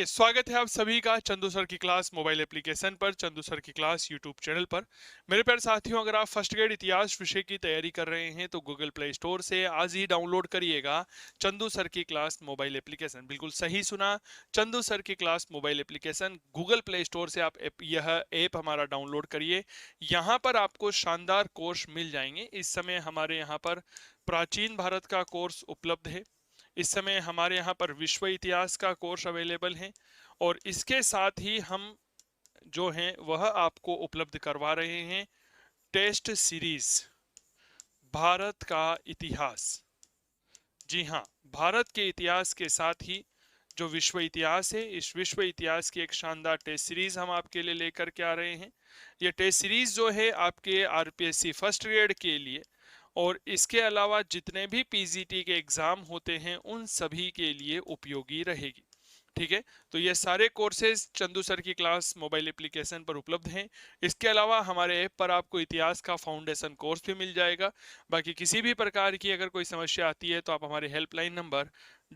चलिए, स्वागत है आप सभी का चंदू सर की क्लास मोबाइल एप्लीकेशन पर, चंदू सर की क्लास यूट्यूब चैनल पर। मेरे प्यारे साथियों, अगर आप फर्स्ट ग्रेड इतिहास विषय की तैयारी कर रहे हैं तो गूगल प्ले स्टोर से आज ही डाउनलोड करिएगा चंदू सर की क्लास मोबाइल एप्लीकेशन। बिल्कुल सही सुना, चंदू सर की class mobile application Google play store से आप यह ऐप हमारा डाउनलोड करिए। यहाँ पर आपको शानदार कोर्स मिल जाएंगे। इस समय हमारे यहाँ पर प्राचीन भारत का कोर्स उपलब्ध है। इस समय हमारे यहाँ पर विश्व इतिहास का कोर्स अवेलेबल है और इसके साथ ही हम जो हैं वह आपको उपलब्ध करवा रहे हैं टेस्ट सीरीज भारत का इतिहास। जी हाँ, भारत के इतिहास के साथ ही जो विश्व इतिहास है, इस विश्व इतिहास की एक शानदार टेस्ट सीरीज हम आपके लिए लेकर के आ रहे हैं। ये टेस्ट सीरीज जो है आपके आरपीएससी फर्स्ट ग्रेड के लिए और इसके अलावा जितने भी पीजीटी के एग्जाम होते हैं उन सभी के लिए उपयोगी रहेगी। ठीक है, तो ये सारे कोर्सेज चंदू सर की क्लास मोबाइल एप्लीकेशन पर उपलब्ध हैं। इसके अलावा हमारे ऐप पर आपको इतिहास का फाउंडेशन कोर्स भी मिल जाएगा। बाकी किसी भी प्रकार की अगर कोई समस्या आती है तो आप हमारे हेल्पलाइन नंबर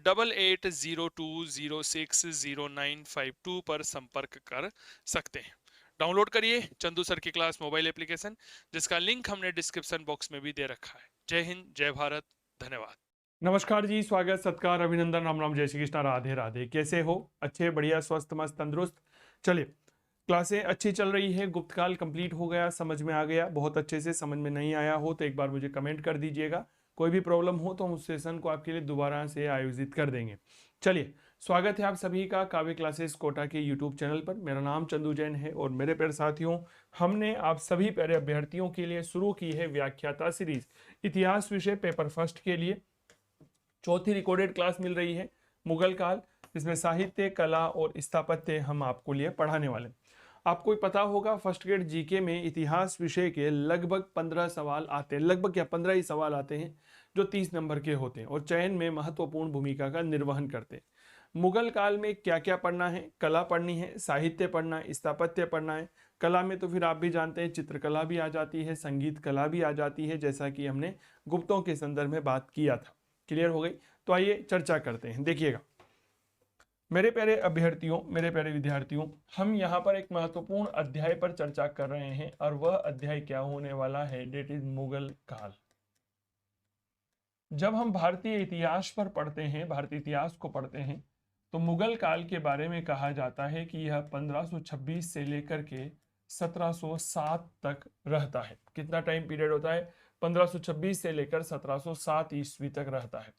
8802060952 पर संपर्क कर सकते हैं। डाउनलोड करिए चंदू सर की क्लास मोबाइल एप्लीकेशन, जिसका लिंक हमने डिस्क्रिप्शन बॉक्स में भी दे रखा है। जय हिंद, जय भारत, धन्यवाद। नमस्कार जी, स्वागत, सत्कार, अभिनंदन, राम राम, जय श्री कृष्णा, राधे राधे। कैसे हो? अच्छे, बढ़िया, स्वस्थ, मस्त, तंदुरुस्त। चलिए, क्लासें अच्छी चल रही है। गुप्तकाल कंप्लीट हो गया, समझ में आ गया। बहुत अच्छे से समझ में नहीं आया हो तो एक बार मुझे कमेंट कर दीजिएगा। कोई भी प्रॉब्लम हो तो हम उस सेशन को आपके लिए दोबारा से आयोजित कर देंगे। चलिए, स्वागत है आप सभी का काव्य क्लासेस कोटा के यूट्यूब चैनल पर। मेरा नाम चंदू जैन है और मेरे प्यारे साथियों, हमने आप सभी प्यारे अभ्यर्थियों के लिए शुरू की है व्याख्याता सीरीज इतिहास विषय पेपर फर्स्ट के लिए। चौथी रिकॉर्डेड क्लास मिल रही है मुगल काल, जिसमें साहित्य, कला और स्थापत्य हम आपको लिए पढ़ाने वाले। आपको पता होगा फर्स्ट ग्रेड जीके में इतिहास विषय के लगभग 15 सवाल आते हैं, लगभग क्या 15 ही सवाल आते हैं जो 30 नंबर के होते हैं और चयन में महत्वपूर्ण भूमिका का निर्वहन करते हैं। मुगल काल में क्या क्या पढ़ना है? कला पढ़नी है, साहित्य पढ़ना है, स्थापत्य पढ़ना है। कला में तो फिर आप भी जानते हैं चित्रकला भी आ जाती है, संगीत कला भी आ जाती है, जैसा कि हमने गुप्तों के संदर्भ में बात किया था। क्लियर हो गई? तो आइए चर्चा करते हैं। देखिएगा मेरे प्यारे अभ्यर्थियों, मेरे प्यारे विद्यार्थियों, हम यहाँ पर एक महत्वपूर्ण अध्याय पर चर्चा कर रहे हैं और वह अध्याय क्या होने वाला है? डेट इज मुगल काल। जब हम भारतीय इतिहास पर पढ़ते हैं, भारतीय इतिहास को पढ़ते हैं, तो मुगल काल के बारे में कहा जाता है कि यह 1526 से लेकर के 1707 तक रहता है। कितना टाइम पीरियड होता है? 1526 से लेकर 1707 ईस्वी तक रहता है।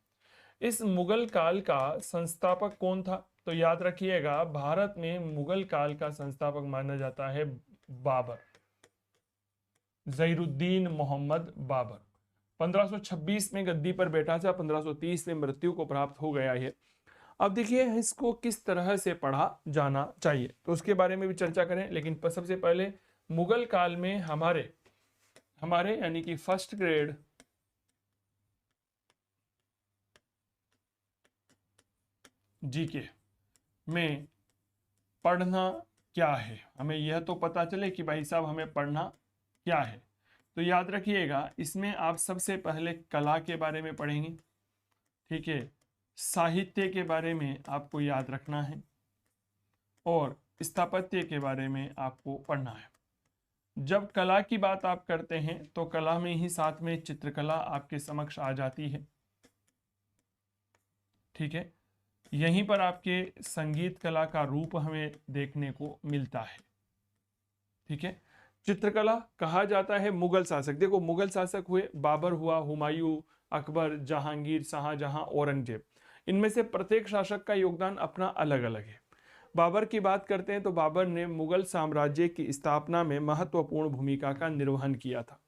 इस मुगल काल का संस्थापक कौन था? तो याद रखिएगा, भारत में मुगल काल का संस्थापक माना जाता है बाबर, ज़हीरुद्दीन मोहम्मद बाबर। 1526 में गद्दी पर बैठा था, 1530 में मृत्यु को प्राप्त हो गया है। अब देखिए इसको किस तरह से पढ़ा जाना चाहिए तो उसके बारे में भी चर्चा करें, लेकिन सबसे पहले मुगल काल में हमारे यानी कि फर्स्ट ग्रेड जीके में पढ़ना क्या है, हमें यह तो पता चले कि भाई साहब हमें पढ़ना क्या है। तो याद रखिएगा, इसमें आप सबसे पहले कला के बारे में पढ़ेंगे, ठीक है, साहित्य के बारे में आपको याद रखना है और स्थापत्य के बारे में आपको पढ़ना है। जब कला की बात आप करते हैं तो कला में ही साथ में चित्रकला आपके समक्ष आ जाती है, ठीक है। यहीं पर आपके संगीत कला का रूप हमें देखने को मिलता है, ठीक है। चित्रकला कहा जाता है मुगल शासक, देखो मुगल शासक हुए, बाबर हुआ, हुमायूं, अकबर, जहांगीर, शाहजहां, औरंगजेब। इनमें से प्रत्येक शासक का योगदान अपना अलग अलग है। बाबर की बात करते हैं तो बाबर ने मुगल साम्राज्य की स्थापना में महत्वपूर्ण भूमिका का निर्वहन किया था।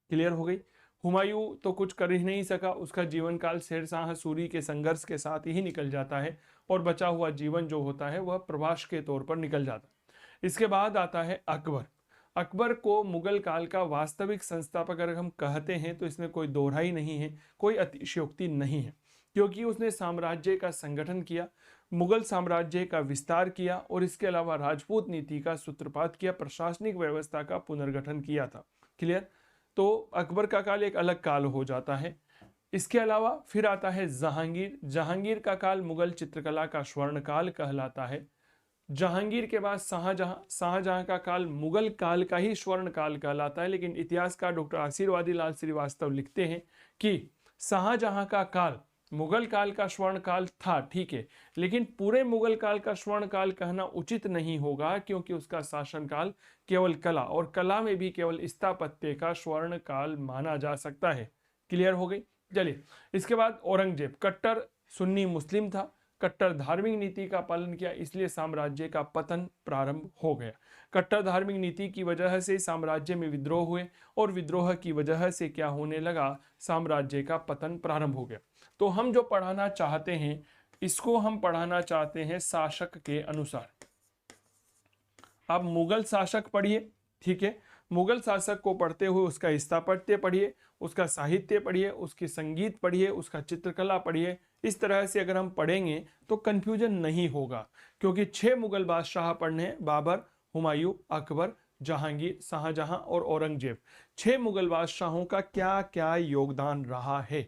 क्लियर हो गई? हुमायूं तो कुछ कर ही नहीं सका, उसका जीवन काल शेरशाह सूरी के संघर्ष के साथ ही निकल जाता है और बचा हुआ जीवन जो होता है वह प्रवास के तौर पर निकल जाता है। इसके बाद आता है अकबर। अकबर को मुगल काल का वास्तविक संस्थापक अगर हम कहते हैं तो इसमें कोई दोहराई नहीं है, कोई अतिशयोक्ति नहीं है, क्योंकि उसने साम्राज्य का संगठन किया, मुगल साम्राज्य का विस्तार किया और इसके अलावा राजपूत नीति का सूत्रपात किया, प्रशासनिक व्यवस्था का पुनर्गठन किया था। क्लियर? तो अकबर का काल एक अलग काल हो जाता है। इसके अलावा फिर आता है जहांगीर। जहांगीर का काल मुगल चित्रकला का स्वर्ण काल कहलाता है। जहांगीर के बाद शाहजहां। शाहजहां का काल मुगल काल का ही स्वर्ण काल कहलाता है, लेकिन इतिहासकार डॉक्टर आशीर्वादी लाल श्रीवास्तव लिखते हैं कि शाहजहां का काल मुगल काल का स्वर्ण काल था, ठीक है, लेकिन पूरे मुगल काल का स्वर्ण काल कहना उचित नहीं होगा, क्योंकि उसका शासनकाल केवल कला, और कला में भी केवल स्थापत्य का स्वर्ण काल माना जा सकता है। क्लियर हो गई। चलिए, इसके बाद औरंगजेब कट्टर सुन्नी मुस्लिम था, कट्टर धार्मिक नीति का पालन किया, इसलिए साम्राज्य का पतन प्रारंभ हो गया। कट्टर धार्मिक नीति की वजह से साम्राज्य में विद्रोह हुए, और विद्रोह की वजह से क्या होने लगा, साम्राज्य का पतन प्रारंभ हो गया। तो हम जो पढ़ाना चाहते हैं, इसको हम पढ़ाना चाहते हैं शासक के अनुसार। आप मुगल शासक पढ़िए, ठीक है, मुगल शासक को पढ़ते हुए उसका स्थापत्य पढ़िए, उसका साहित्य पढ़िए, उसकी संगीत पढ़िए, उसका चित्रकला पढ़िए। इस तरह से अगर हम पढ़ेंगे तो कंफ्यूजन नहीं होगा, क्योंकि 6 मुगल बादशाह पढ़ने हैं, बाबर, हुमायूं, अकबर, जहांगीर, शाहजहां और औरंगजेब। 6 मुगल बादशाहों का क्या क्या योगदान रहा है,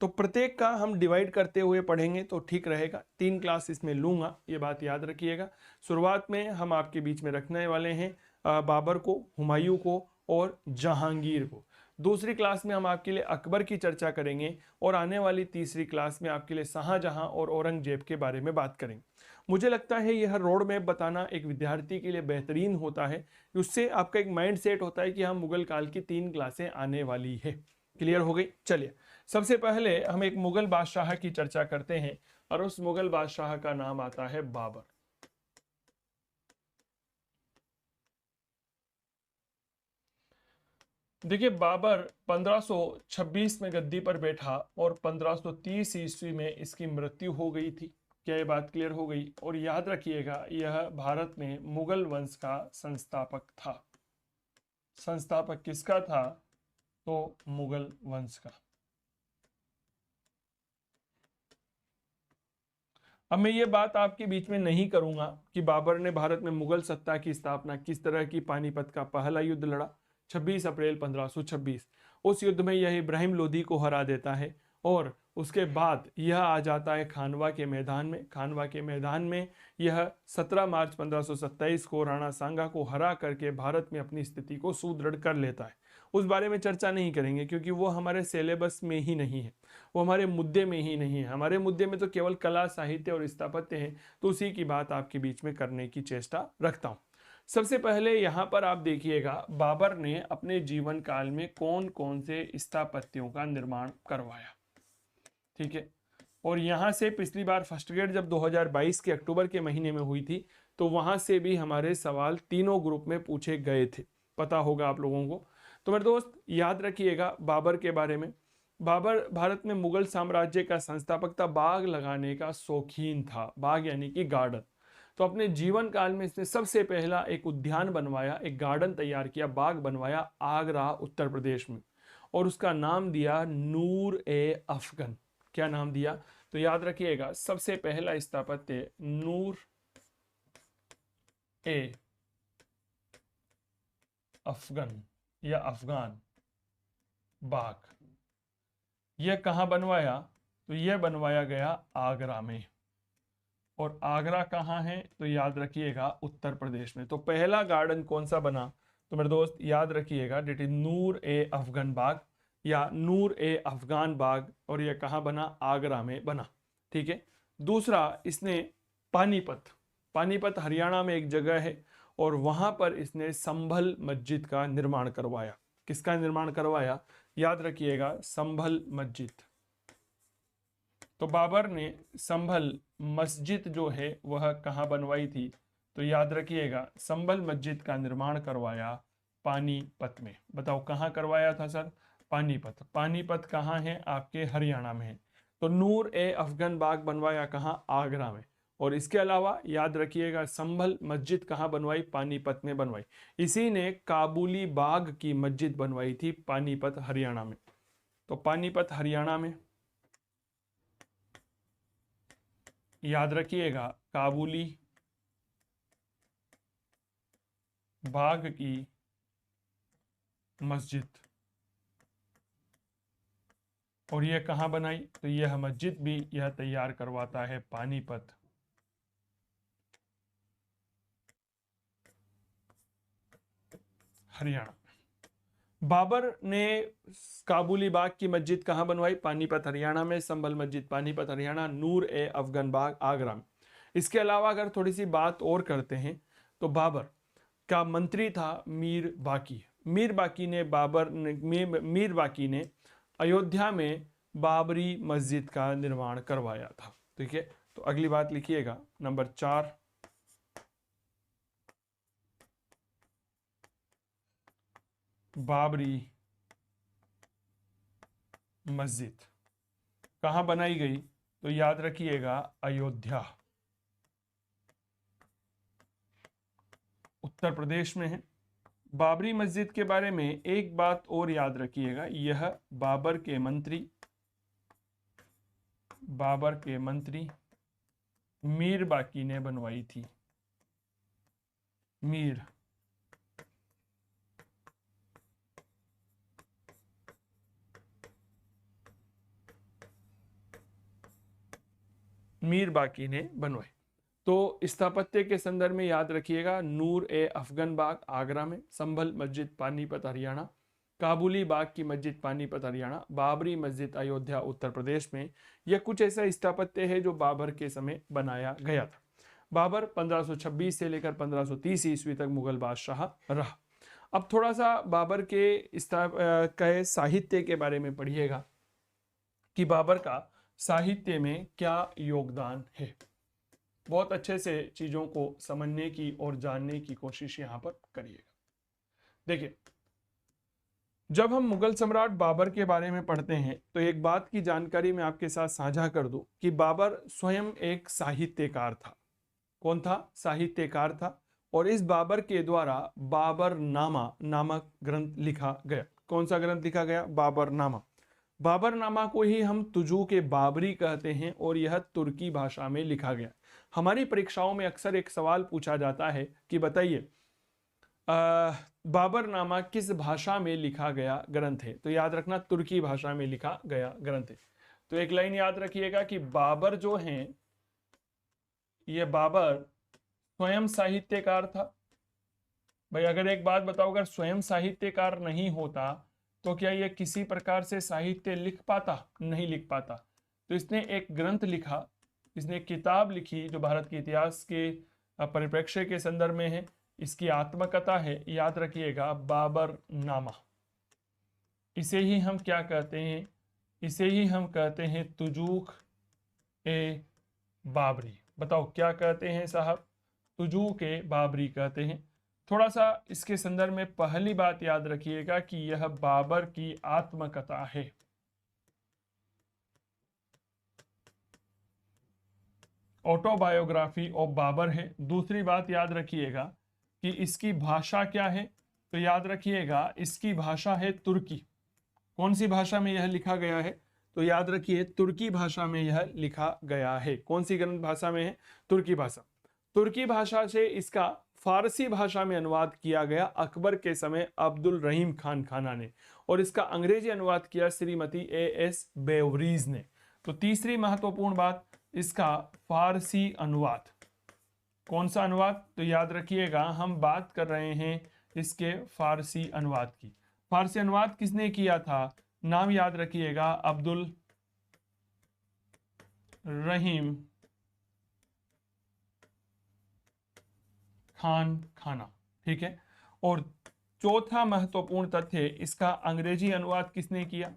तो प्रत्येक का हम डिवाइड करते हुए पढ़ेंगे तो ठीक रहेगा। 3 क्लास इसमें लूंगा, ये बात याद रखिएगा। शुरुआत में हम आपके बीच में रखने वाले हैं बाबर को, हुमायूं को और जहांगीर को। दूसरी क्लास में हम आपके लिए अकबर की चर्चा करेंगे, और आने वाली तीसरी क्लास में आपके लिए शाहजहां और औरंगजेब के बारे में बात करेंगे। मुझे लगता है यह रोड मैप बताना एक विद्यार्थी के लिए बेहतरीन होता है, उससे आपका एक माइंड सेट होता है कि हाँ, मुगल काल की 3 क्लासें आने वाली है। क्लियर हो गई। चलिए, सबसे पहले हम एक मुगल बादशाह की चर्चा करते हैं, और उस मुगल बादशाह का नाम आता है बाबर। देखिए, बाबर 1526 में गद्दी पर बैठा, और 1530 ईस्वी में इसकी मृत्यु हो गई थी। क्या ये बात क्लियर हो गई। और याद रखिएगा, यह भारत में मुगल वंश का संस्थापक था। संस्थापक किसका था, तो मुगल वंश का। अब मैं ये बात आपके बीच में नहीं करूंगा कि बाबर ने भारत में मुगल सत्ता की स्थापना किस तरह की। पानीपत का पहला युद्ध लड़ा 26 अप्रैल 1526। उस युद्ध में यह इब्राहिम लोदी को हरा देता है, और उसके बाद यह आ जाता है खानवा के मैदान में। खानवा के मैदान में यह 17 मार्च 1527 को राणा सांगा को हरा करके भारत में अपनी स्थिति को सुदृढ़ कर लेता है। उस बारे में चर्चा नहीं करेंगे, क्योंकि वो हमारे सिलेबस में ही नहीं है, वो हमारे मुद्दे में ही नहीं है। हमारे मुद्दे में तो केवल कला, साहित्य और स्थापत्य है, तो उसी की बात आपके बीच में करने की चेष्टा रखता हूं। सबसे पहले यहां पर आप देखिएगा, बाबर ने अपने जीवन काल में कौन कौन से स्थापत्यों का निर्माण करवाया, ठीक है। और यहां से पिछली बार फर्स्ट ग्रेड जब 2022 के अक्टूबर के महीने में हुई थी, तो वहां से भी हमारे सवाल तीनों ग्रुप में पूछे गए थे, पता होगा आप लोगों को। तो मेरे दोस्त, याद रखिएगा बाबर के बारे में। बाबर भारत में मुगल साम्राज्य का संस्थापक था, बाग लगाने का शौकीन था, बाग यानी कि गार्डन। तो अपने जीवन काल में इसने सबसे पहला एक उद्यान बनवाया, एक गार्डन तैयार किया, बाग बनवाया आगरा उत्तर प्रदेश में, और उसका नाम दिया नूर ए अफगन। क्या नाम दिया, तो याद रखिएगा, सबसे पहला स्थापत्य नूर ए अफगन या अफगान बाग। यह कहाँ बनवाया, तो यह बनवाया गया आगरा में। और आगरा कहाँ है, तो याद रखिएगा उत्तर प्रदेश में। तो पहला गार्डन कौन सा बना, तो मेरे दोस्त याद रखिएगा, डेट इज नूर ए अफगन बाग या नूर ए अफगान बाग, और यह कहाँ बना, आगरा में बना, ठीक है। दूसरा, इसने पानीपत, पानीपत हरियाणा में एक जगह है, और वहां पर इसने संभल मस्जिद का निर्माण करवाया। किसका निर्माण करवाया, याद रखिएगा, संभल मस्जिद। तो बाबर ने संभल मस्जिद जो है वह कहाँ बनवाई थी, तो याद रखिएगा, संभल मस्जिद का निर्माण करवाया पानीपत में। बताओ कहाँ करवाया था सर, पानीपत। पानीपत कहाँ है, आपके हरियाणा में है। तो नूर ए अफगन बाग बनवाया कहाँ, आगरा में। और इसके अलावा याद रखिएगा, संभल मस्जिद कहाँ बनवाई, पानीपत में बनवाई। इसी ने काबुली बाग की मस्जिद बनवाई थी पानीपत हरियाणा में। तो पानीपत हरियाणा में, याद रखिएगा, काबुली बाग की मस्जिद। और यह कहाँ बनाई, तो यह मस्जिद भी यह तैयार करवाता है पानीपत हरियाणा। बाबर ने काबुली बाग की मस्जिद कहाँ बनवाई? पानीपत हरियाणा में। संभल मस्जिद पानीपत हरियाणा। नूर ए अफगन बाग आगरा में। इसके अलावा अगर थोड़ी सी बात और करते हैं तो बाबर का मंत्री था मीर बाकी। मीर बाकी ने अयोध्या में बाबरी मस्जिद का निर्माण करवाया था। ठीक है, तो अगली बात लिखिएगा नंबर 4, बाबरी मस्जिद कहां बनाई गई? तो याद रखिएगा अयोध्या, उत्तर प्रदेश में है। बाबरी मस्जिद के बारे में एक बात और याद रखिएगा, यह बाबर के मंत्री मीर बाकी ने बनवाई थी। मीर बाकी ने बनवाई। तो स्थापत्य के संदर्भ में याद रखिएगा नूर ए अफगन बाग आगरा में, संभल मस्जिद पानीपत हरियाणा, काबुली बाग की मस्जिद पानीपत हरियाणा, बाबरी मस्जिद अयोध्या उत्तर प्रदेश में। यह कुछ ऐसा स्थापत्य है जो बाबर के समय बनाया गया था। बाबर 1526 से लेकर 1530 ईस्वी तक मुगल बादशाह रहा। अब थोड़ा सा बाबर के साहित्य के बारे में पढ़िएगा कि बाबर का साहित्य में क्या योगदान है। बहुत अच्छे से चीजों को समझने की और जानने की कोशिश यहां पर करिएगा। देखिए, जब हम मुगल सम्राट बाबर के बारे में पढ़ते हैं तो एक बात की जानकारी मैं आपके साथ साझा कर दूं कि बाबर स्वयं एक साहित्यकार था। कौन था? साहित्यकार था। और इस बाबर के द्वारा बाबरनामा नामक ग्रंथ लिखा गया। कौन सा ग्रंथ लिखा गया? बाबरनामा। बाबरनामा को ही हम तुजू के बाबरी कहते हैं और यह तुर्की भाषा में लिखा गया। हमारी परीक्षाओं में अक्सर एक सवाल पूछा जाता है कि बताइए बाबरनामा किस भाषा में लिखा गया ग्रंथ है? तो याद रखना तुर्की भाषा में लिखा गया ग्रंथ है। तो एक लाइन याद रखिएगा कि बाबर जो हैं, ये बाबर स्वयं साहित्यकार था। भाई अगर एक बात बताओ, अगर स्वयं साहित्यकार नहीं होता तो क्या ये किसी प्रकार से साहित्य लिख पाता? नहीं लिख पाता। तो इसने एक ग्रंथ लिखा, इसने एक किताब लिखी जो भारत के इतिहास के परिप्रेक्ष्य के संदर्भ में है। इसकी आत्मकथा है, याद रखिएगा बाबरनामा। इसे ही हम क्या कहते हैं? इसे ही हम कहते हैं तुजूक ए बाबरी। बताओ क्या कहते हैं साहब? तुजूक ए बाबरी कहते हैं। थोड़ा सा इसके संदर्भ में पहली बात याद रखिएगा कि यह बाबर की आत्मकथा है। ऑटोबायोग्राफी ऑफ बाबर है। दूसरी बात याद रखिएगा कि इसकी भाषा क्या है? तो याद रखिएगा इसकी भाषा है तुर्की। कौन सी भाषा में यह लिखा गया है? तो याद रखिए तुर्की भाषा में यह लिखा गया है। कौन सी ग्रंथ भाषा में है? तुर्की भाषा। तुर्की भाषा से इसका फारसी भाषा में अनुवाद किया गया अकबर के समय अब्दुल रहीम खान खाना ने, और इसका अंग्रेजी अनुवाद किया श्रीमती A.S. बेवरीज ने। तो तीसरी महत्वपूर्ण बात, इसका फारसी अनुवाद। कौन सा अनुवाद? तो याद रखिएगा हम बात कर रहे हैं इसके फारसी अनुवाद की। फारसी अनुवाद किसने किया था? नाम याद रखिएगा अब्दुल रहीम खान खाना। ठीक है। और चौथा महत्वपूर्ण तथ्य, इसका अंग्रेजी अनुवाद किसने किया?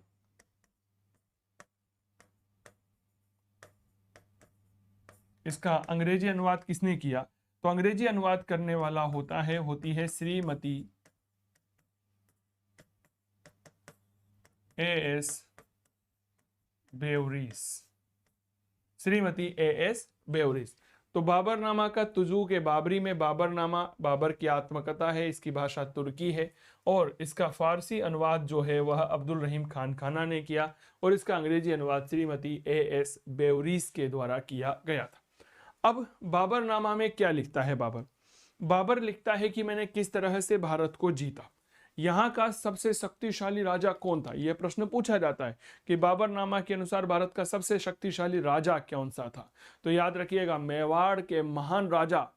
इसका अंग्रेजी अनुवाद किसने किया? तो अंग्रेजी अनुवाद करने वाला होती है Shrimati A.S. Breweries. Shrimati A.S. Breweries. तो बाबरनामा का तुजू के बाबरी में बाबरनामा बाबर की आत्मकथा है, इसकी भाषा तुर्की है और इसका फारसी अनुवाद जो है वह अब्दुल रहीम खान खाना ने किया और इसका अंग्रेजी अनुवाद श्रीमती A.S. बेवरीज के द्वारा किया गया था। अब बाबरनामा में क्या लिखता है बाबर? बाबर लिखता है कि मैंने किस तरह से भारत को जीता। यहाँ का सबसे शक्तिशाली राजा कौन था? यह प्रश्न पूछा जाता है कि बाबरनामा के अनुसार भारत का सबसे शक्तिशाली राजा कौन सा था? तो याद रखिएगा मेवाड़ के महान राजा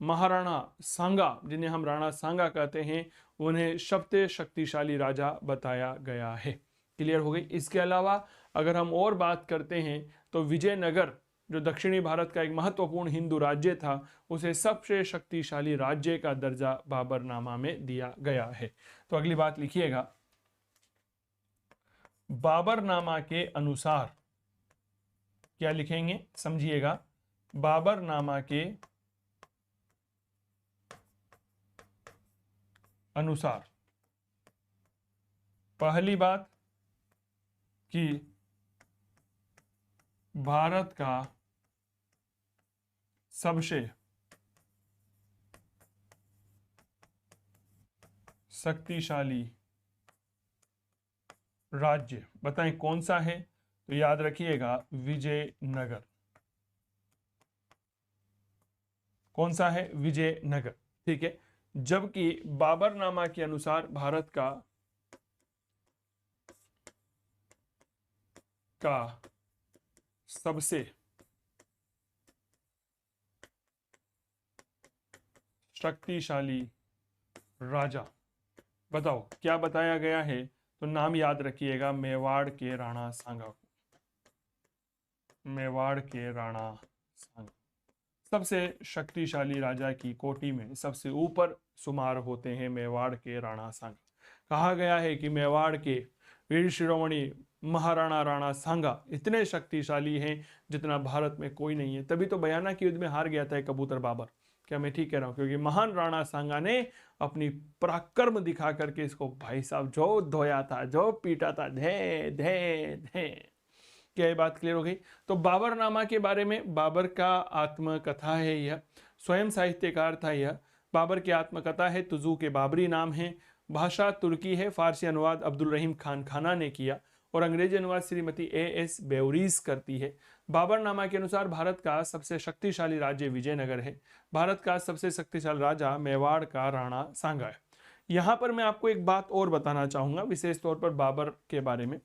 महाराणा सांगा, जिन्हें हम राणा सांगा कहते हैं, उन्हें सबसे शक्तिशाली राजा बताया गया है। क्लियर हो गई। इसके अलावा अगर हम और बात करते हैं तो विजयनगर जो दक्षिणी भारत का एक महत्वपूर्ण हिंदू राज्य था, उसे सबसे शक्तिशाली राज्य का दर्जा बाबरनामा में दिया गया है। तो अगली बात लिखिएगा, बाबरनामा के अनुसार क्या लिखेंगे, समझिएगा। बाबरनामा के अनुसार पहली बात कि भारत का सबसे शक्तिशाली राज्य बताएं कौन सा है, तो याद रखिएगा विजयनगर। कौन सा है, विजयनगर। ठीक है। जबकि बाबरनामा के अनुसार भारत का सबसे शक्तिशाली राजा बताओ क्या बताया गया है, तो नाम याद रखिएगा मेवाड़ के राणा सांगा को। मेवाड़ के राणा सांगा सबसे शक्तिशाली राजा की कोटि में सबसे ऊपर शुमार होते हैं मेवाड़ के राणा सांगा। कहा गया है कि मेवाड़ के वीर शिरोमणि महाराणा राणा सांगा इतने शक्तिशाली हैं जितना भारत में कोई नहीं है। तभी तो भयानक युद्ध में हार गया था कबूतर बाबर। क्या मैं ठीक कह रहा हूं? क्योंकि महान राणा सांगा ने अपनी पराक्रम दिखा करके इसको भाई साहब जो धोया था, जो पीटा था, धे धे धे। क्या ये बात क्लियर हो गई? तो बाबरनामा के बारे में, बाबर का आत्मकथा है यह, स्वयं साहित्यकार था यह। बाबर की आत्मकथा है, तुजू के बाबरी नाम है, भाषा तुर्की है, फारसी अनुवाद अब्दुल रहीम खान खाना ने किया और अंग्रेजी अनुवाद श्रीमती A.S. बेवरीज करती है। बाबरनामा के अनुसार भारत का सबसे शक्तिशाली राज्य विजयनगर है। भारत का सबसे शक्तिशाली राजा मेवाड़ का राणा सांगा है। यहाँ पर मैं आपको एक बात और बताना चाहूंगा विशेष तौर पर बाबर के बारे में।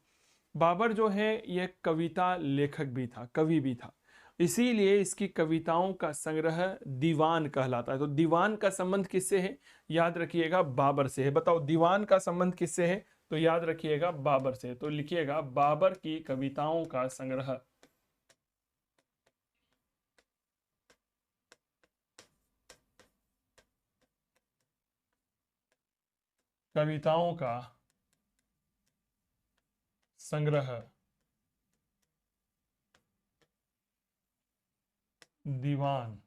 बाबर जो है यह कविता लेखक भी था, कवि भी था, इसीलिए इसकी कविताओं का संग्रह दीवान कहलाता है। तो दीवान का संबंध किससे है? याद रखिएगा बाबर से है। बताओ दीवान का संबंध किससे है? तो याद रखिएगा बाबर से। तो लिखिएगा बाबर की कविताओं का संग्रह कविताओं का संग्रह दीवान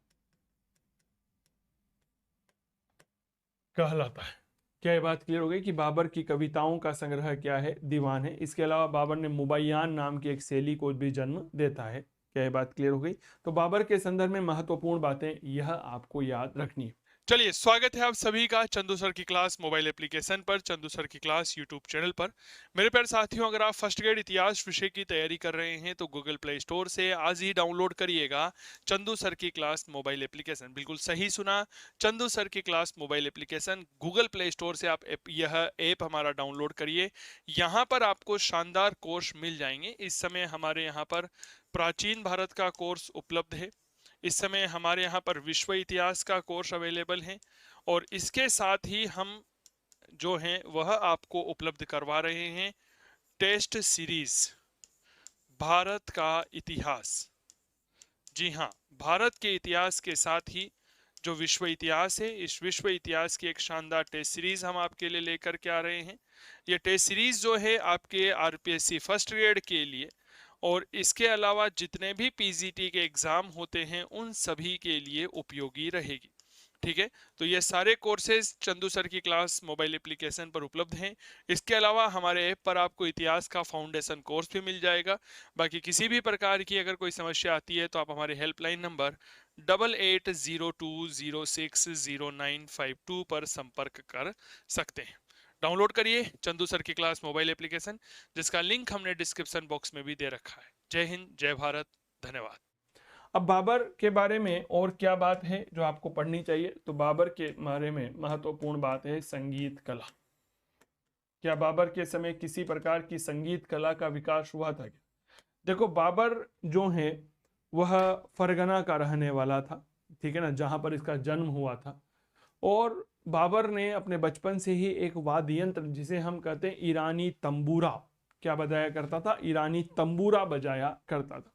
कहलाता है। क्या ये बात क्लियर हो गई कि बाबर की कविताओं का संग्रह क्या है? दीवान है। इसके अलावा बाबर ने मुबैयान नाम की एक शैली को भी जन्म देता है। क्या ये बात क्लियर हो गई? तो बाबर के संदर्भ में महत्वपूर्ण बातें यह आपको याद रखनी है। चलिए, स्वागत है आप सभी का चंदू सर की क्लास मोबाइल एप्लीकेशन पर, चंदू सर की क्लास यूट्यूब चैनल पर। मेरे प्यारे साथियों, अगर आप फर्स्ट ग्रेड इतिहास विषय की तैयारी कर रहे हैं तो गूगल प्ले स्टोर से आज ही डाउनलोड करिएगा चंदू सर की क्लास मोबाइल एप्लीकेशन। बिल्कुल सही सुना, चंदू सर की class mobile application. Google play store से आप यह ऐप हमारा डाउनलोड करिए। यहाँ पर आपको शानदार कोर्स मिल जाएंगे। इस समय हमारे यहाँ पर प्राचीन भारत का कोर्स उपलब्ध है। इस समय हमारे यहाँ पर विश्व इतिहास का कोर्स अवेलेबल है और इसके साथ ही हम जो हैं वह आपको उपलब्ध करवा रहे हैं टेस्ट सीरीज भारत का इतिहास। जी हाँ, भारत के इतिहास के साथ ही जो विश्व इतिहास है, इस विश्व इतिहास की एक शानदार टेस्ट सीरीज हम आपके लिए लेकर के आ रहे हैं। ये टेस्ट सीरीज जो है आपके आरपीएससी फर्स्ट ग्रेड के लिए और इसके अलावा जितने भी पीजीटी के एग्जाम होते हैं उन सभी के लिए उपयोगी रहेगी। ठीक है, तो ये सारे कोर्सेज चंदू सर की क्लास मोबाइल एप्लीकेशन पर उपलब्ध हैं। इसके अलावा हमारे ऐप पर आपको इतिहास का फाउंडेशन कोर्स भी मिल जाएगा। बाकी किसी भी प्रकार की अगर कोई समस्या आती है तो आप हमारे हेल्पलाइन नंबर 8802060952 पर संपर्क कर सकते हैं। डाउनलोड करिए चंदू सर की क्लास मोबाइल एप्लीकेशन, जिसका लिंक हमने डिस्क्रिप्शन बॉक्स में भी दे रखा है। जय हिंद, जय भारत, धन्यवाद। अब बाबर के बारे में और क्या बात है जो आपको पढ़नी चाहिए? तो बाबर के बारे में महत्वपूर्ण बात है संगीत कला। क्या बाबर के समय किसी प्रकार की संगीत कला का विकास हुआ था क्या? देखो, बाबर जो है वह फरगना का रहने वाला था, ठीक है ना, जहां पर इसका जन्म हुआ था। और बाबर ने अपने बचपन से ही एक वाद्य यंत्र जिसे हम कहते हैं ईरानी तंबूरा, क्या बजाया करता था, ईरानी तंबूरा बजाया करता था।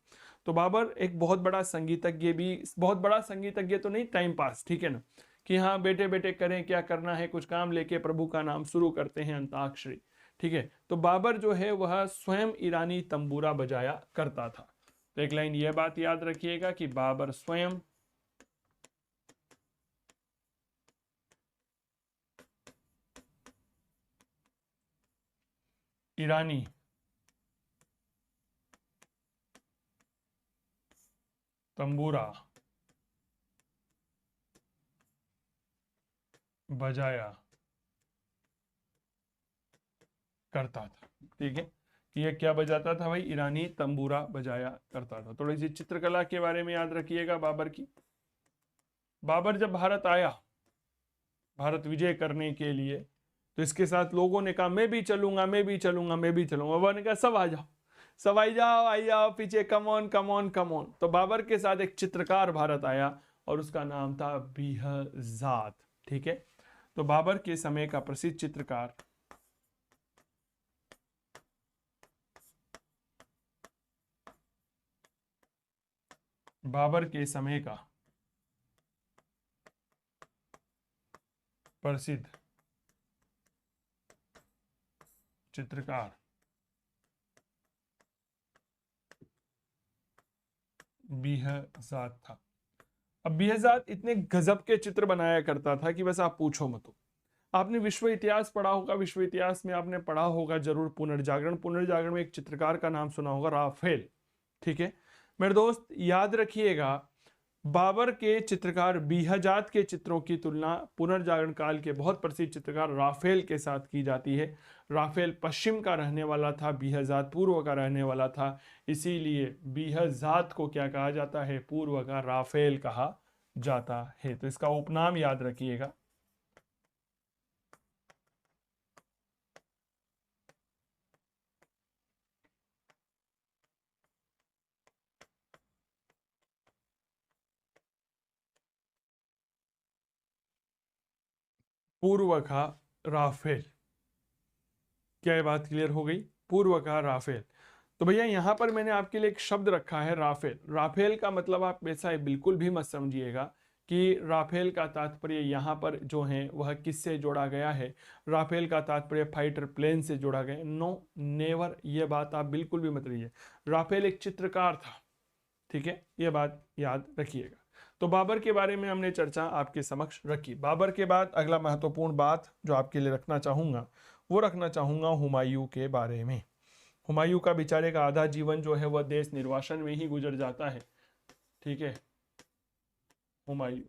तो बाबर एक बहुत बड़ा संगीतज्ञ भी, बहुत बड़ा संगीतज्ञ तो नहीं, टाइम पास, ठीक है ना, कि हाँ बेटे बेटे करें क्या करना है, कुछ काम लेके प्रभु का नाम शुरू करते हैं, अंताक्षरी, ठीक है। तो बाबर जो है वह स्वयं ईरानी तंबूरा बजाया करता था। तो एक लाइन यह बात याद रखिएगा कि बाबर स्वयं ईरानी तंबूरा बजाया करता था, ठीक है। ये क्या बजाता था भाई, ईरानी तंबूरा बजाया करता था। थोड़ी सी चित्रकला के बारे में याद रखिएगा बाबर की। बाबर जब भारत आया, भारत विजय करने के लिए, तो इसके साथ लोगों ने कहा मैं भी चलूंगा, मैं भी चलूंगा, मैं भी चलूंगा। बाबर ने कहा सब आ जाओ, सब आई जाओ, आई जाओ पीछे, come on come on come on. तो बाबर के साथ एक चित्रकार भारत आया और उसका नाम था बिहजाद, ठीक है। तो बाबर के समय का प्रसिद्ध चित्रकार बाबर के समय का प्रसिद्ध चित्रकार बिहजाद था। अब बिहजाद इतने गजब के चित्र बनाया करता था कि बस आप पूछो मत। आपने विश्व इतिहास पढ़ा होगा, विश्व इतिहास में आपने पढ़ा होगा जरूर पुनर्जागरण, पुनर्जागरण में एक चित्रकार का नाम सुना होगा, राफेल, ठीक है। मेरे दोस्त याद रखिएगा, बाबर के चित्रकार बिहजाद के चित्रों की तुलना पुनर्जागरण काल के बहुत प्रसिद्ध चित्रकार राफेल के साथ की जाती है। राफेल पश्चिम का रहने वाला था, बिहजाद पूर्व का रहने वाला था, इसीलिए बिहजाद को क्या कहा जाता है, पूर्व का राफेल कहा जाता है। तो इसका उपनाम याद रखिएगा। पूर्व का राफेल, क्या ये बात क्लियर हो गई, पूर्व का राफेल। तो भैया यहां पर मैंने आपके लिए एक शब्द रखा है राफेल। राफेल का मतलब आप ऐसा बिल्कुल भी मत समझिएगा कि राफेल का तात्पर्य यहाँ पर जो है वह किससे जोड़ा गया है, राफेल का तात्पर्य फाइटर प्लेन से जोड़ा गया, नो नेवर, ये बात आप बिल्कुल भी मत रहिए। राफेल एक चित्रकार था, ठीक है, ये बात याद रखिएगा। तो बाबर के बारे में हमने चर्चा आपके समक्ष रखी। बाबर के बाद अगला महत्वपूर्ण बात जो आपके लिए रखना चाहूंगा, वो रखना चाहूंगा हुमायूं के बारे में। हुमायूं का बेचारे का आधा जीवन जो है वह देश निर्वासन में ही गुजर जाता है, ठीक है, हुमायूं।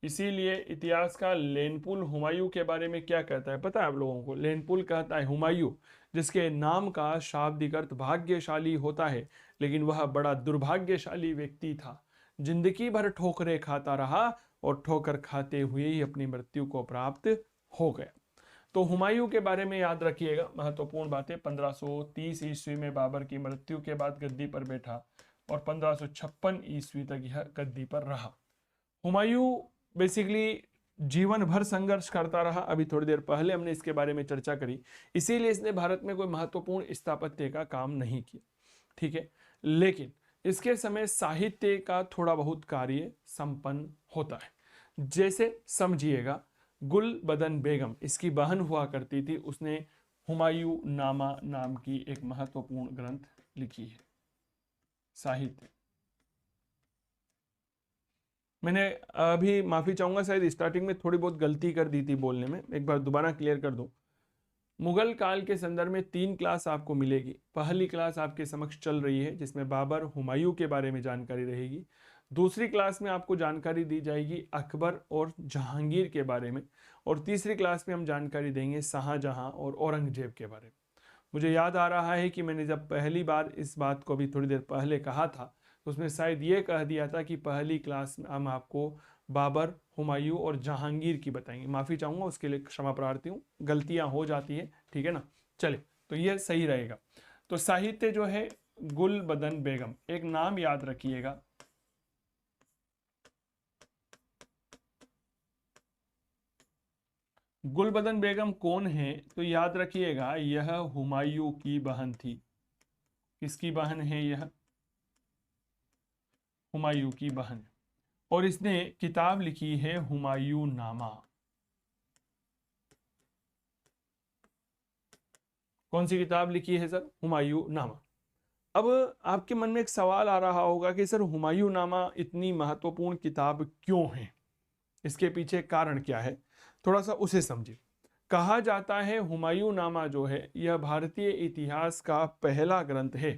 इसीलिए इतिहास का लेनपुल हुमायूं के बारे में क्या कहता है पता है आप लोगों को, लेनपुल कहता है हुमायूं जिसके नाम का शाब्दिक अर्थ भाग्यशाली होता है, लेकिन वह बड़ा दुर्भाग्यशाली व्यक्ति था, जिंदगी भर ठोकरें खाता रहा और ठोकर खाते हुए ही अपनी मृत्यु को प्राप्त हो गया। तो हुमायूं के बारे में याद रखिएगा, महत्वपूर्ण बातें, 1530 ईस्वी में बाबर की मृत्यु के बाद गद्दी पर बैठा और 1556 ईस्वी तक यह गद्दी पर रहा। हुमायूं बेसिकली जीवन भर संघर्ष करता रहा, अभी थोड़ी देर पहले हमने इसके बारे में चर्चा करी, इसीलिए इसने भारत में कोई महत्वपूर्ण स्थापत्य का काम नहीं किया, ठीक है। लेकिन इसके समय साहित्य का थोड़ा बहुत कार्य संपन्न होता है। जैसे समझिएगा, गुल बदन बेगम इसकी बहन हुआ करती थी, उसने हुमायूं नामा नाम की एक महत्वपूर्ण ग्रंथ लिखी है, साहित्य। मैंने अभी माफी चाहूंगा, शायद स्टार्टिंग में थोड़ी बहुत गलती कर दी थी बोलने में, एक बार दोबारा क्लियर कर दूं। मुगल काल के संदर्भ में 3 क्लास आपको मिलेगी। पहली क्लास आपके समक्ष चल रही है जिसमें बाबर हुमायूं के बारे में जानकारी रहेगी। दूसरी क्लास में आपको जानकारी दी जाएगी अकबर और जहांगीर के बारे में, और तीसरी क्लास में हम जानकारी देंगे शाहजहां और औरंगजेब के बारे में। मुझे याद आ रहा है कि मैंने जब पहली बार इस बात को अभी थोड़ी देर पहले कहा था, तो उसमें शायद ये कह दिया था कि पहली क्लास में हम आपको बाबर, हुमायूं और जहांगीर की बताएंगे। माफ़ी चाहूँगा उसके लिए, क्षमा प्रार्थी हूँ, गलतियाँ हो जाती है, ठीक है ना। चले, तो ये सही रहेगा। तो साहित्य जो है, गुल बदन बेगम, एक नाम याद रखिएगा, गुलबदन बेगम कौन है? तो याद रखिएगा यह हुमायूं की बहन थी। किसकी बहन है यह? हुमायूं की बहन। और इसने किताब लिखी है हुमायूं नामा। कौन सी किताब लिखी है सर? हुमायूं नामा। अब आपके मन में एक सवाल आ रहा होगा कि सर हुमायूं नामा इतनी महत्वपूर्ण किताब क्यों है, इसके पीछे कारण क्या है, थोड़ा सा उसे समझिए। कहा जाता है हुमायूं नामा जो है यह भारतीय इतिहास का पहला ग्रंथ है।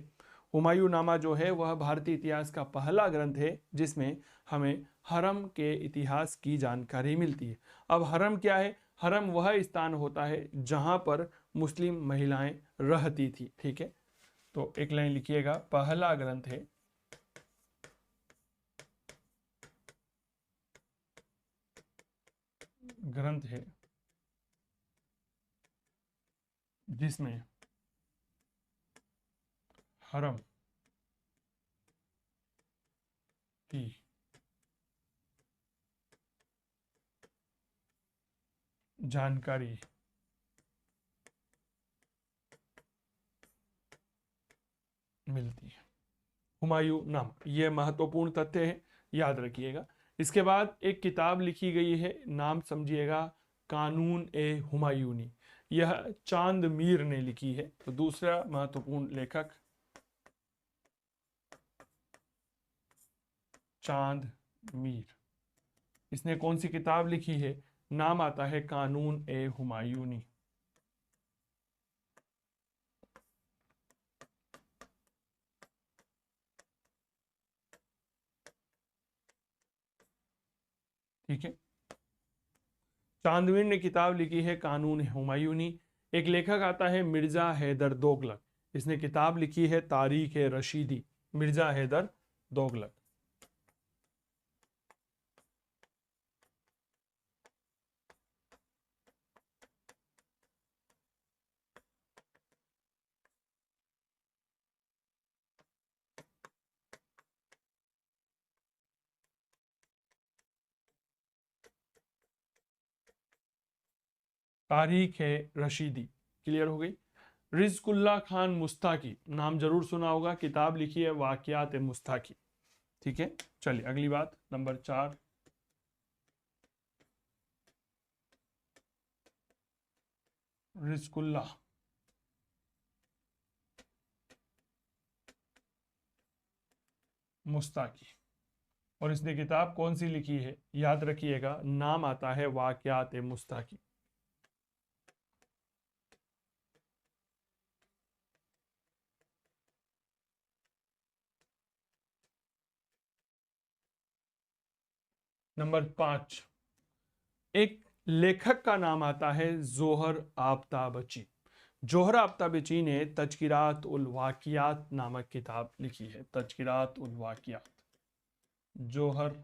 हुमायूं नामा जो है वह भारतीय इतिहास का पहला ग्रंथ है जिसमें हमें हरम के इतिहास की जानकारी मिलती है। अब हरम क्या है? हरम वह स्थान होता है जहां पर मुस्लिम महिलाएं रहती थी। ठीक है, तो एक लाइन लिखिएगा, पहला ग्रंथ है ग्रंथ है जिसमें हरम की जानकारी मिलती है। हुमायूं नामा, यह महत्वपूर्ण तथ्य है, याद रखिएगा। इसके बाद एक किताब लिखी गई है, नाम समझिएगा, कानून ए हुमायूनी। यह चांद मीर ने लिखी है। तो दूसरा महत्वपूर्ण लेखक चांद मीर। इसने कौन सी किताब लिखी है? नाम आता है कानून ए हुमायूनी। ठीक है, चांदवीर ने किताब लिखी है कानून हुमायूनी। एक लेखक आता है मिर्जा हैदर दोगलक। इसने किताब लिखी है तारीख रशीदी। मिर्जा हैदर दोगलक। तारीख रशीदी क्लियर हो गई। रिजकुल्ला खान मुस्ताकी, नाम जरूर सुना होगा, किताब लिखी है वाकियात मुस्ताकी। ठीक है, चलिए अगली बात नंबर 4। रिजकुल्ला मुस्ताकी, और इसने किताब कौन सी लिखी है? याद रखिएगा, नाम आता है वाकियात मुस्ताकी। नंबर 5, एक लेखक का नाम आता है जोहर आफ्ताबची। जोहर आफ्ताबची ने तज़किरात उल वाकियात नामक किताब लिखी है। तज़किरात उल वाकियात, जोहर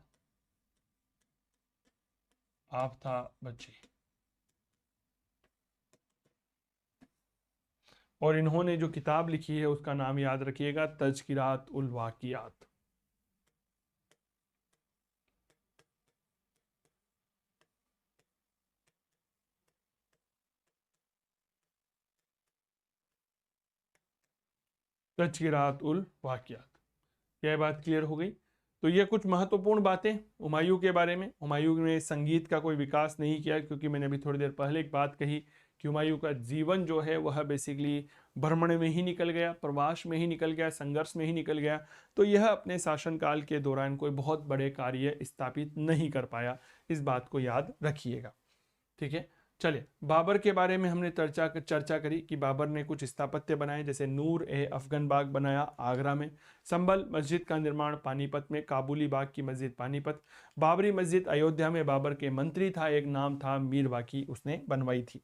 आफ्ताबची। और इन्होंने जो किताब लिखी है उसका नाम याद रखिएगा, तज़किरात उल वाकियात। तज़किरात उल वाकियात, यह बात क्लियर हो गई। तो ये कुछ महत्वपूर्ण बातें हुमायूं के बारे में। हुमायूं ने संगीत का कोई विकास नहीं किया, क्योंकि मैंने अभी थोड़ी देर पहले एक बात कही कि हुमायूं का जीवन जो है वह बेसिकली भ्रमण में ही निकल गया, प्रवास में ही निकल गया, संघर्ष में ही निकल गया। तो यह अपने शासनकाल के दौरान कोई बहुत बड़े कार्य स्थापित नहीं कर पाया, इस बात को याद रखिएगा। ठीक है, चलिए बाबर के बारे में हमने चर्चा करी कि बाबर ने कुछ स्थापत्य बनाए, जैसे नूर ए अफगन बाग बनाया आगरा में, संभल मस्जिद का निर्माण पानीपत में, काबुली बाग की मस्जिद पानीपत, बाबरी मस्जिद अयोध्या में बाबर के मंत्री था एक नाम था मीर वाकी, उसने बनवाई थी।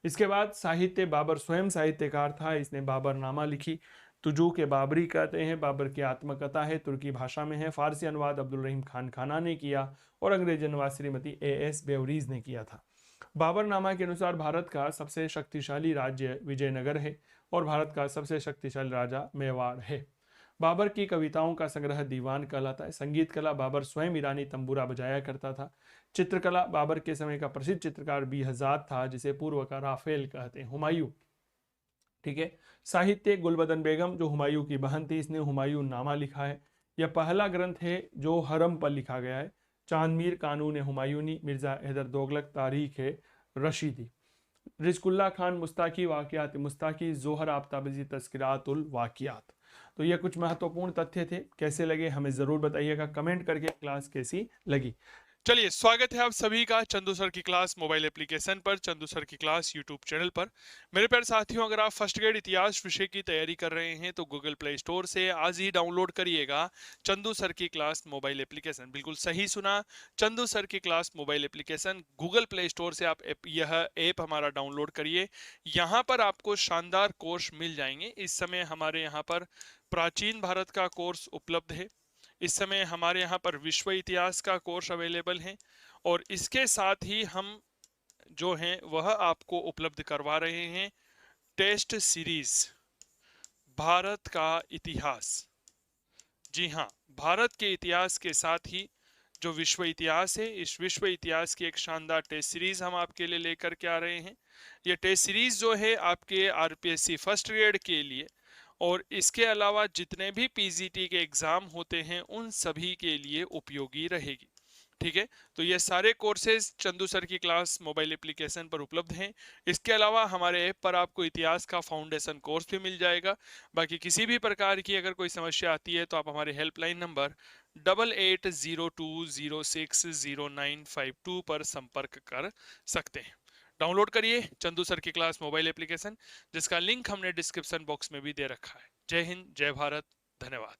इसके बाद साहित्य, बाबर स्वयं साहित्यकार था, इसने बाबरनामा लिखी। तुजू के बाबरी कहते हैं, बाबर की आत्मकथा है, तुर्की भाषा में है, फारसी अनुवाद अब्दुल रहीम खान खाना ने किया और अंग्रेजी अनुवाद श्रीमती A.S. बेवरीज ने किया था। बाबरनामा के अनुसार भारत का सबसे शक्तिशाली राज्य विजयनगर है और भारत का सबसे शक्तिशाली राजा मेवाड़ है। बाबर की कविताओं का संग्रह दीवान कहलाता है। संगीत कला, बाबर स्वयं ईरानी तंबूरा बजाया करता था। चित्रकला, बाबर के समय का प्रसिद्ध चित्रकार बिहजाद था, जिसे पूर्व का राफेल कहते हैं। हुमायूं, ठीक है। साहित्य, गुलबदन बेगम जो हुमायूं की बहन थी, इसने हुमायूं नामा लिखा है। यह पहला ग्रंथ है जो हरम पर लिखा गया है। चांदमीर, कानून हुमायूनी, मिर्जा हैदर दोगलक, तारीख है रशीदी। रिजकुल्ला खान मुस्ताकी, वाकयात मुस्ताकी, जोहर आफ्ताबजी, तस्किरातुल वाकयात। तो ये कुछ महत्वपूर्ण तथ्य थे। कैसे लगे हमें जरूर बताइएगा कमेंट करके, क्लास कैसी लगी। चलिए, स्वागत है आप सभी का चंदू सर की क्लास मोबाइल एप्लीकेशन पर, चंदू सर की क्लास यूट्यूब चैनल पर। मेरे प्यारे साथियों, अगर आप फर्स्ट ग्रेड इतिहास विषय की तैयारी कर रहे हैं तो गूगल प्ले स्टोर से आज ही डाउनलोड करिएगा चंदू सर की क्लास मोबाइल एप्लीकेशन। बिल्कुल सही सुना, चंदू सर की class mobile application Google play store से आप यह ऐप हमारा डाउनलोड करिए। यहाँ पर आपको शानदार कोर्स मिल जाएंगे। इस समय हमारे यहाँ पर प्राचीन भारत का कोर्स उपलब्ध है। इस समय हमारे यहाँ पर विश्व इतिहास का कोर्स अवेलेबल है, और इसके साथ ही हम जो हैं वह आपको उपलब्ध करवा रहे हैं टेस्ट सीरीज भारत का इतिहास। जी हाँ, भारत के इतिहास के साथ ही जो विश्व इतिहास है, इस विश्व इतिहास की एक शानदार टेस्ट सीरीज हम आपके लिए लेकर के आ रहे हैं। ये टेस्ट सीरीज जो है आपके आरपीएससी फर्स्ट ग्रेड के लिए और इसके अलावा जितने भी पीजीटी के एग्जाम होते हैं उन सभी के लिए उपयोगी रहेगी। ठीक है, तो ये सारे कोर्सेज चंदू सर की क्लास मोबाइल एप्लीकेशन पर उपलब्ध हैं। इसके अलावा हमारे ऐप पर आपको इतिहास का फाउंडेशन कोर्स भी मिल जाएगा। बाकी किसी भी प्रकार की अगर कोई समस्या आती है तो आप हमारे हेल्पलाइन नंबर 8802060952 पर संपर्क कर सकते हैं। डाउनलोड करिए चंदू सर की क्लास मोबाइल एप्लीकेशन, जिसका लिंक हमने डिस्क्रिप्शन बॉक्स में भी दे रखा है। जय हिंद, जय भारत, धन्यवाद।